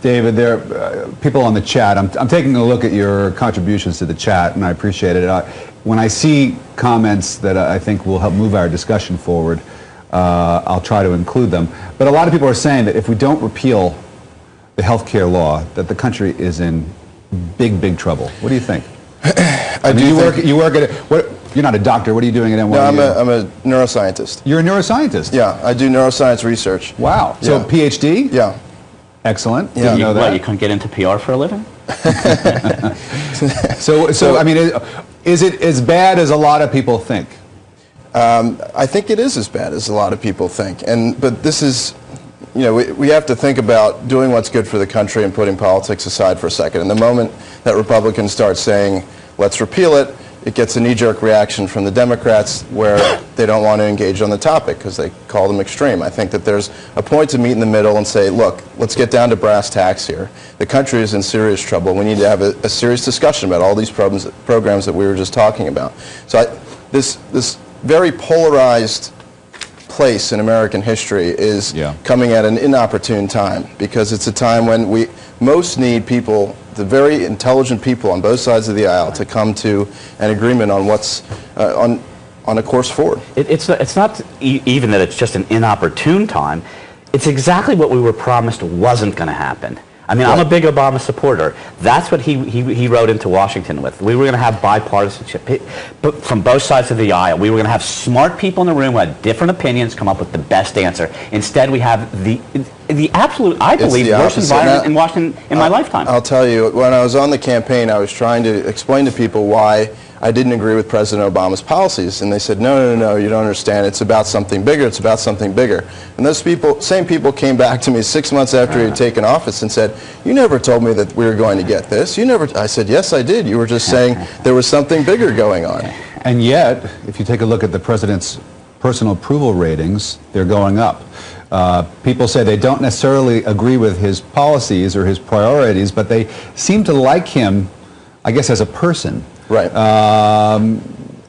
David, there are people on the chat. I'm taking a look at your contributions to the chat, and I appreciate it. When I see comments that I think will help move our discussion forward, I'll try to include them. But a lot of people are saying that if we don't repeal the health care law, that the country is in big, big trouble. What do you think? You work at it. What? You're not a doctor. What are you doing at NYU? No, I'm a neuroscientist. You're a neuroscientist? Yeah, I do neuroscience research. Wow. So PhD? Yeah. Excellent. Yeah. Didn't know that. What, you couldn't get into PR for a living? So I mean, is it as bad as a lot of people think? I think it is as bad as a lot of people think. But this is, you know, we have to think about doing what's good for the country and putting politics aside for a second. And the moment that Republicans start saying, let's repeal it, it gets a knee-jerk reaction from the Democrats where they don't want to engage on the topic because they call them extreme. I think that there's a point to meet in the middle and say, look, let's get down to brass tacks here. The country is in serious trouble. We need to have a serious discussion about all these programs that we were just talking about. So this very polarized place in American history is coming at an inopportune time, because it's a time when we most need people, the very intelligent people on both sides of the aisle, to come to an agreement on what's on a course forward. It's not even that it's just an inopportune time. It's exactly what we were promised wasn't going to happen. I mean, I'm a big Obama supporter. That's what he rode into Washington with. We were going to have bipartisanship from both sides of the aisle. We were going to have smart people in the room who had different opinions come up with the best answer. Instead, we have the absolute, I believe, worst environment in Washington in my lifetime. I'll tell you, when I was on the campaign, I was trying to explain to people why I didn't agree with President Obama's policies, and they said, no, you don't understand. It's about something bigger. It's about something bigger. And those people, same people, came back to me 6 months after he had taken office and said, you never told me that we were going to get this. You never. I said, yes, I did. You were just saying there was something bigger going on. And yet, if you take a look at the president's personal approval ratings, they're going up. People say they don't necessarily agree with his policies or his priorities, but they seem to like him, I guess, as a person. Right.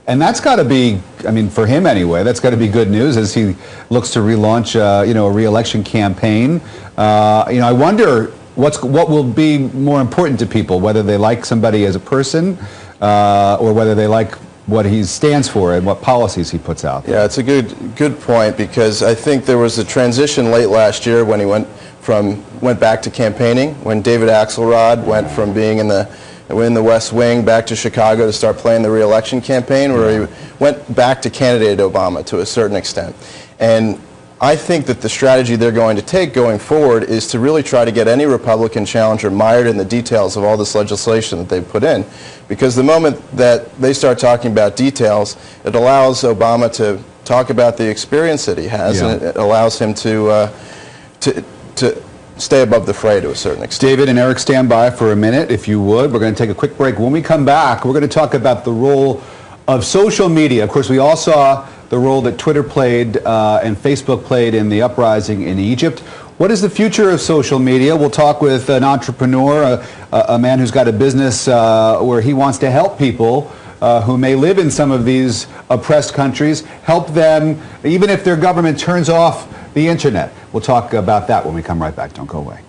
And that's got to be, I mean, for him anyway, that's got to be good news as he looks to relaunch, you know, a re-election campaign. You know, I wonder what will be more important to people, whether they like somebody as a person or whether they like what he stands for and what policies he puts out there. Yeah, it's a good point, because I think there was a transition late last year when he went back to campaigning, when David Axelrod went from being in the West Wing back to Chicago to start playing the re-election campaign, where he went back to candidate Obama to a certain extent. And I think that the strategy they're going to take going forward is to really try to get any Republican challenger mired in the details of all this legislation that they've put in. Because the moment that they start talking about details, it allows Obama to talk about the experience that he has, and it allows him to stay above the fray to a certain extent. David and Eric, stand by for a minute, if you would. We're going to take a quick break. When we come back, we're going to talk about the role of social media. Of course, we all saw the role that Twitter played and Facebook played in the uprising in Egypt. What is the future of social media? We'll talk with an entrepreneur, a man who's got a business where he wants to help people who may live in some of these oppressed countries, help them even if their government turns off the internet. We'll talk about that when we come right back. Don't go away.